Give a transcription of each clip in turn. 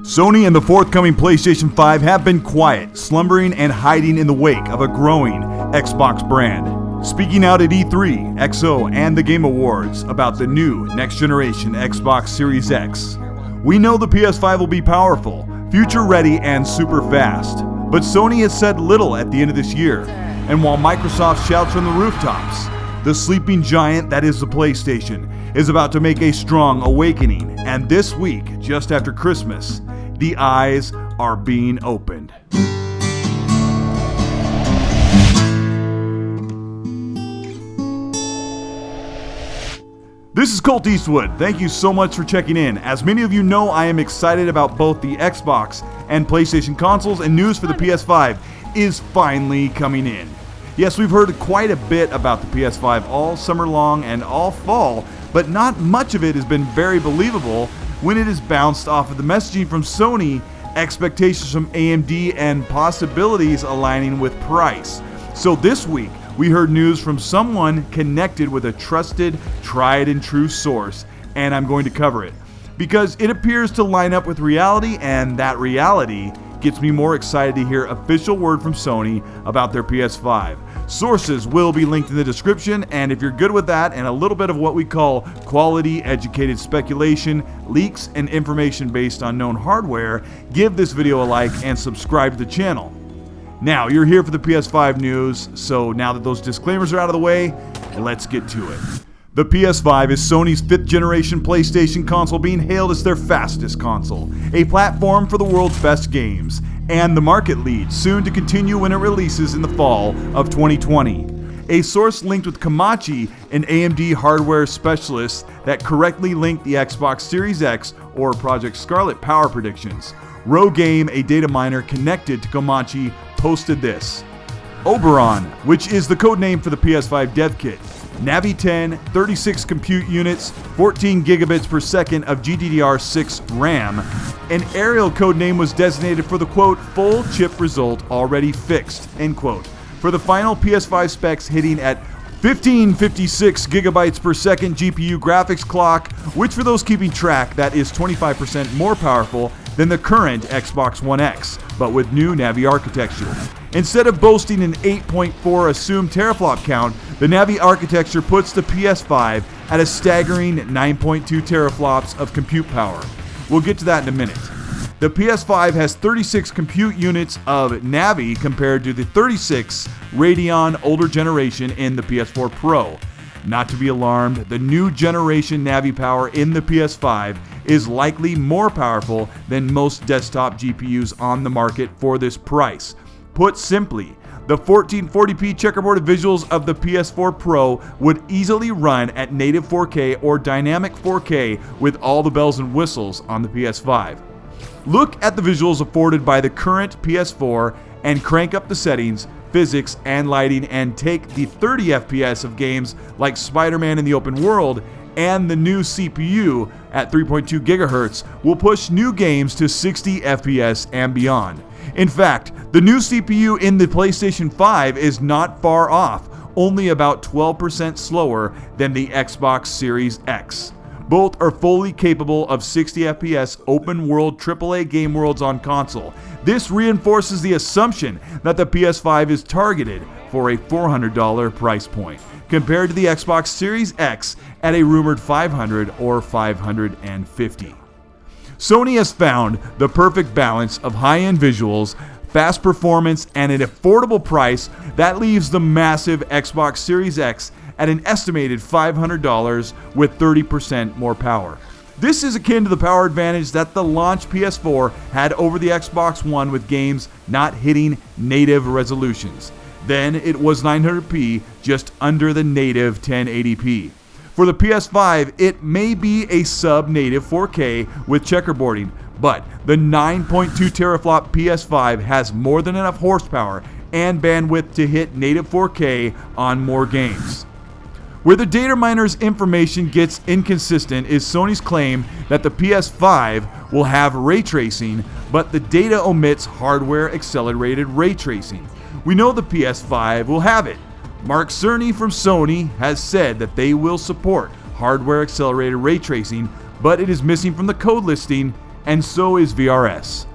Sony and the forthcoming PlayStation 5 have been quiet, slumbering and hiding in the wake of a growing Xbox brand. Speaking out at E3, XO, and the Game Awards about the new next-generation Xbox Series X. We know the PS5 will be powerful, future-ready, and super fast. But Sony has said little at the end of this year. And while Microsoft shouts from the rooftops, the sleeping giant that is the PlayStation is about to make a strong awakening. And this week, just after Christmas, the eyes are being opened. This is Colteastwood. Thank you so much for checking in. As many of you know, I am excited about both the Xbox and PlayStation consoles, and news for the PS5 is finally coming in. Yes, we've heard quite a bit about the PS5 all summer long and all fall, but not much of it has been very believable when it is bounced off of the messaging from Sony, expectations from AMD, and possibilities aligning with price. So this week, we heard news from someone connected with a trusted, tried and true source, and I'm going to cover it. Because it appears to line up with reality, and that reality gets me more excited to hear official word from Sony about their PS5. Sources will be linked in the description, and if you're good with that and a little bit of what we call quality educated speculation, leaks, and information based on known hardware, give this video a like and subscribe to the channel. Now, you're here for the PS5 news, so now that those disclaimers are out of the way, let's get to it. The PS5 is Sony's 5th generation PlayStation console, being hailed as their fastest console, a platform for the world's best games, and the market lead, soon to continue when it releases in the fall of 2020. A source linked with Komachi, an AMD hardware specialist that correctly linked the Xbox Series X or Project Scarlett power predictions. Rogame, a data miner connected to Komachi, posted this. Oberon, which is the codename for the PS5 dev kit. Navi 10, 36 compute units, 14 gigabits per second of GDDR6 RAM. An aerial codename was designated for the quote, full chip result already fixed, end quote. For the final PS5 specs hitting at 1556 gigabytes per second GPU graphics clock, which for those keeping track, that is 25% more powerful than the current Xbox One X, but with new Navi architecture. Instead of boasting an 8.4 assumed teraflop count, the Navi architecture puts the PS5 at a staggering 9.2 teraflops of compute power. We'll get to that in a minute. The PS5 has 36 compute units of Navi compared to the 36 Radeon older generation in the PS4 Pro. Not to be alarmed, the new generation Navi power in the PS5 is likely more powerful than most desktop GPUs on the market for this price. Put simply, the 1440p checkerboard visuals of the PS4 Pro would easily run at native 4K or dynamic 4K with all the bells and whistles on the PS5. Look at the visuals afforded by the current PS4 and crank up the settings, physics, and lighting, and take the 30 FPS of games like Spider-Man in the open world, and the new CPU at 3.2 GHz will push new games to 60 FPS and beyond. In fact, the new CPU in the PlayStation 5 is not far off, only about 12% slower than the Xbox Series X. Both are fully capable of 60 FPS open-world AAA game worlds on console. This reinforces the assumption that the PS5 is targeted for a $400 price point, compared to the Xbox Series X at a rumored $500 or $550. Sony has found the perfect balance of high-end visuals, fast performance, and an affordable price that leaves the massive Xbox Series X at an estimated $500 with 30% more power. This is akin to the power advantage that the launch PS4 had over the Xbox One with games not hitting native resolutions. Then it was 900p, just under the native 1080p. For the PS5, it may be a sub-native 4K with checkerboarding, but the 9.2 teraflop PS5 has more than enough horsepower and bandwidth to hit native 4K on more games. Where the data miner's information gets inconsistent is Sony's claim that the PS5 will have ray tracing, but the data omits hardware accelerated ray tracing. We know the PS5 will have it. Mark Cerny from Sony has said that they will support hardware accelerated ray tracing, but it is missing from the code listing and so is VRS.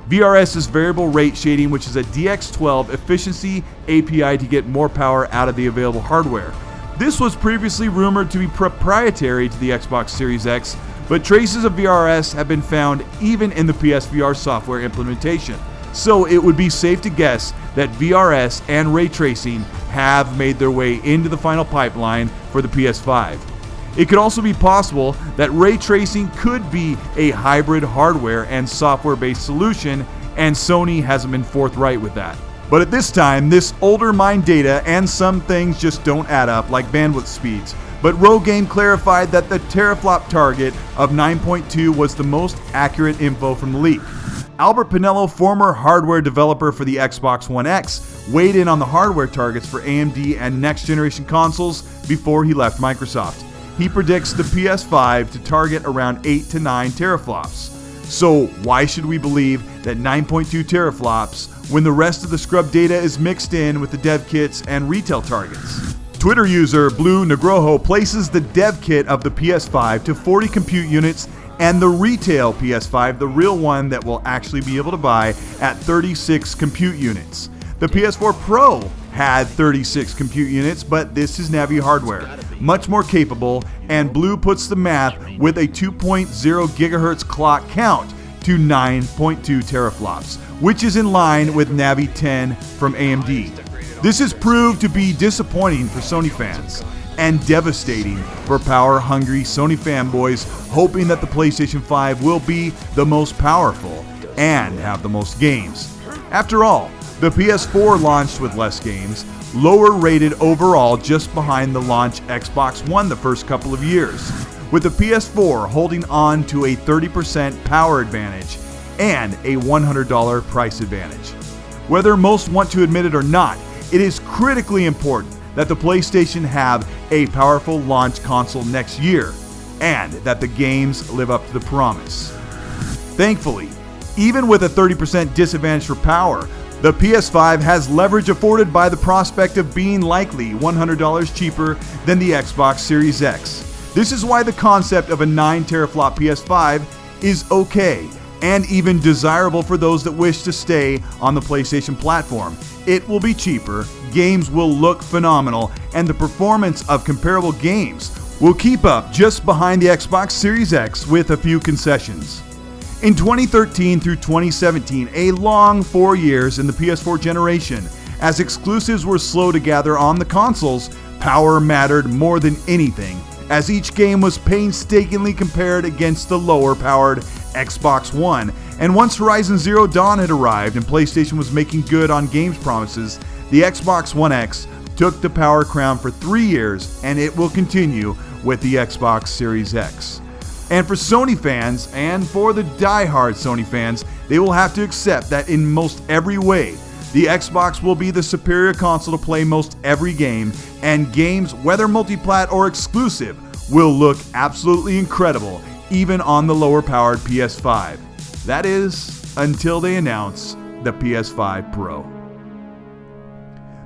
VRS is variable rate shading, which is a DX12 efficiency API to get more power out of the available hardware. This was previously rumored to be proprietary to the Xbox Series X, but traces of VRS have been found even in the PSVR software implementation. So it would be safe to guess that VRS and ray tracing have made their way into the final pipeline for the PS5. It could also be possible that ray tracing could be a hybrid hardware and software-based solution, and Sony hasn't been forthright with that. But at this time, this older mine data and some things just don't add up, like bandwidth speeds. But Rogaine clarified that the teraflop target of 9.2 was the most accurate info from the leak. Albert Pinello, former hardware developer for the Xbox One X, weighed in on the hardware targets for AMD and next-generation consoles before he left Microsoft. He predicts the PS5 to target around 8 to 9 teraflops. So why should we believe that 9.2 teraflops when the rest of the scrub data is mixed in with the dev kits and retail targets? Twitter user Blue Negroho places the dev kit of the PS5 to 40 compute units and the retail PS5, the real one that we'll actually be able to buy, at 36 compute units. The PS4 Pro had 36 compute units, but this is Navi hardware, much more capable, and Blue puts the math with a 2.0 gigahertz clock count to 9.2 teraflops, which is in line with Navi 10 from AMD. This has proved to be disappointing for Sony fans and devastating for power-hungry Sony fanboys hoping that the PlayStation 5 will be the most powerful and have the most games. After all, the PS4 launched with less games, lower rated overall just behind the launch Xbox One the first couple of years, with the PS4 holding on to a 30% power advantage and a $100 price advantage. Whether most want to admit it or not, it is critically important that the PlayStation have a powerful launch console next year, and that the games live up to the promise. Thankfully, even with a 30% disadvantage for power, the PS5 has leverage afforded by the prospect of being likely $100 cheaper than the Xbox Series X. This is why the concept of a 9 teraflop PS5 is okay, and even desirable for those that wish to stay on the PlayStation platform. It will be cheaper, games will look phenomenal, and the performance of comparable games will keep up just behind the Xbox Series X with a few concessions. In 2013 through 2017, a long 4 years in the PS4 generation, as exclusives were slow to gather on the consoles, power mattered more than anything, as each game was painstakingly compared against the lower-powered Xbox One. And once Horizon Zero Dawn had arrived and PlayStation was making good on games promises, the Xbox One X took the power crown for 3 years, and it will continue with the Xbox Series X. And for Sony fans, and for the die-hard Sony fans, they will have to accept that in most every way, the Xbox will be the superior console to play most every game, and games, whether multi-plat or exclusive, will look absolutely incredible even on the lower-powered PS5. That is, until they announce the PS5 Pro.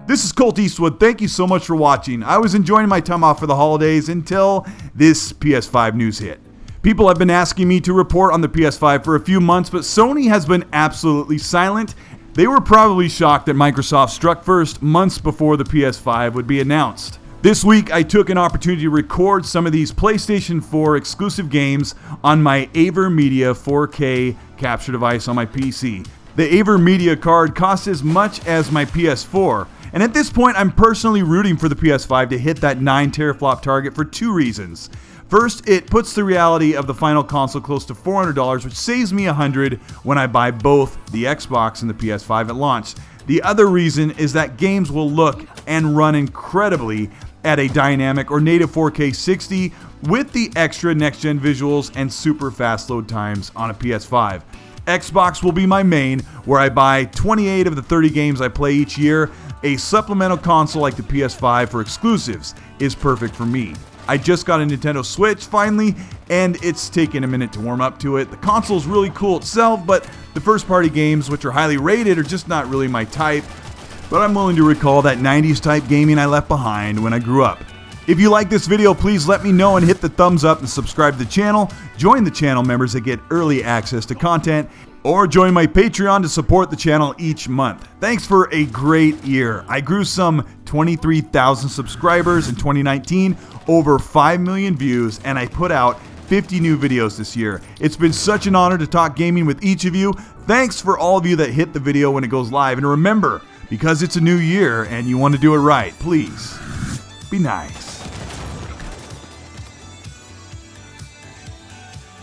This is Colteastwood. Thank you so much for watching. I was enjoying my time off for the holidays until this PS5 news hit. People have been asking me to report on the PS5 for a few months, but Sony has been absolutely silent. They were probably shocked that Microsoft struck first months before the PS5 would be announced. This week, I took an opportunity to record some of these PlayStation 4 exclusive games on my AverMedia 4K capture device on my PC. The AverMedia card costs as much as my PS4, and at this point, I'm personally rooting for the PS5 to hit that 9 teraflop target for two reasons. First, it puts the reality of the final console close to $400, which saves me $100 when I buy both the Xbox and the PS5 at launch. The other reason is that games will look and run incredibly at a dynamic or native 4K 60 with the extra next-gen visuals and super fast load times on a PS5. Xbox will be my main, where I buy 28 of the 30 games I play each year. A supplemental console like the PS5 for exclusives is perfect for me. I just got a Nintendo Switch finally, and it's taken a minute to warm up to it. The console's really cool itself, but the first-party games, which are highly rated, are just not really my type. But I'm willing to recall that 90s type gaming I left behind when I grew up. If you like this video, please let me know and hit the thumbs up and subscribe to the channel. Join the channel members that get early access to content, or join my Patreon to support the channel each month. Thanks for a great year. I grew some 23,000 subscribers in 2019, over 5 million views, and I put out 50 new videos this year. It's been such an honor to talk gaming with each of you. Thanks for all of you that hit the video when it goes live. And remember, because it's a new year and you want to do it right, please be nice.